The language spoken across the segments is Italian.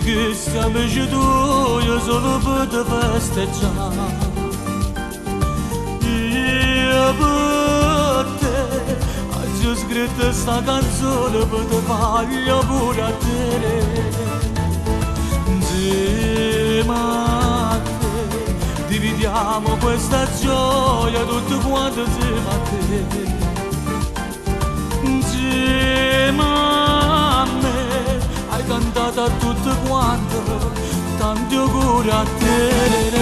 perché siamo giù due solo per festeggiare. Io per te ho scritto sta canzone per te voglio pure a te. Insieme a te dividiamo questa gioia tutto quanto insieme a te. Insieme a me hai cantato a tutto quanto, tanti auguri a te.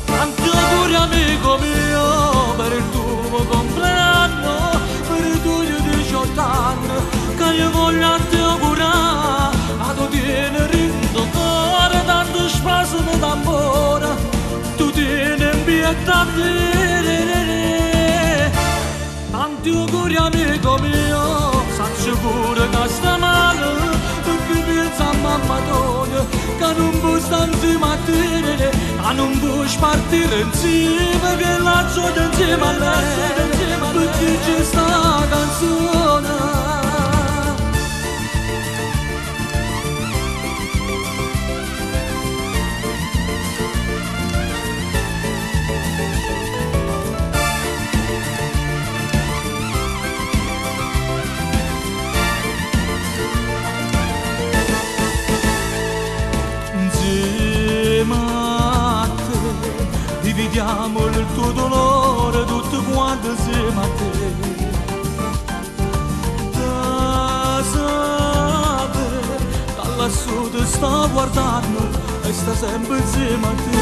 Tanti auguri amico mio per il tuo compleanno, per i tuoi 18 anni, che io voglio te augurare. A tu tieni rindo cuore, tanto spasimo d'amore, tu tieni in pietà te. Tanti auguri amico mio, sacci pure che sta male, perché pensa a mamma tua, che non puoi stare insieme a te, che non puoi partire insieme, che la gioia insieme a lei, perché c'è sta canzone. Dividiamo il tuo dolore tutto quanto insieme a te. Da sapere, da lassù ti sta guardando e sta sempre insieme a te.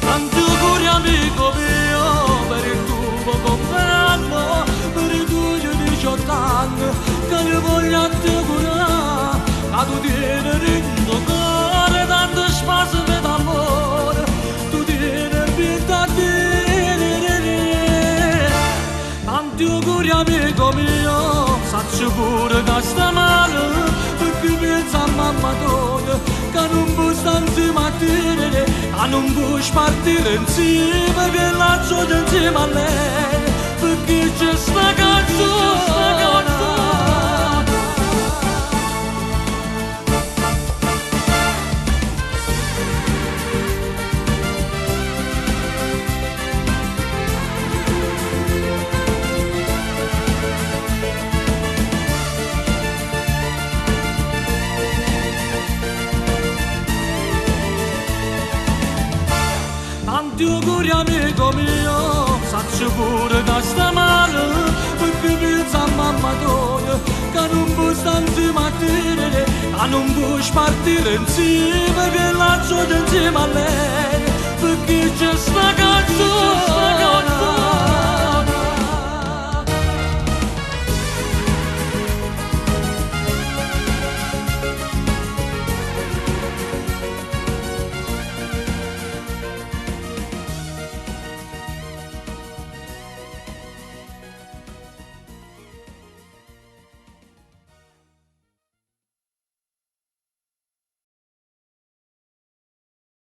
Tanti auguri amico mio per il tuo compleanno, per i tuoi 18 anni, che io voglio te augurare. A tu tieni rindo cuore, tanto spazio d'amore, tu tieni vita te. Tanti auguri amico mio, sacci pure che sta male, perché pensa a mamma tua, che non puoi stare insieme a te, che non puoi partire insieme, che la gioia insieme a lei, perché c'è sta canzone. Tanti auguri amico mio, sacci pure che sta male, perché pensa a mamma tua, che non puoi stare insieme a te, che non puoi partire insieme, che la gioia insieme a lei, perché c'è sta canzone.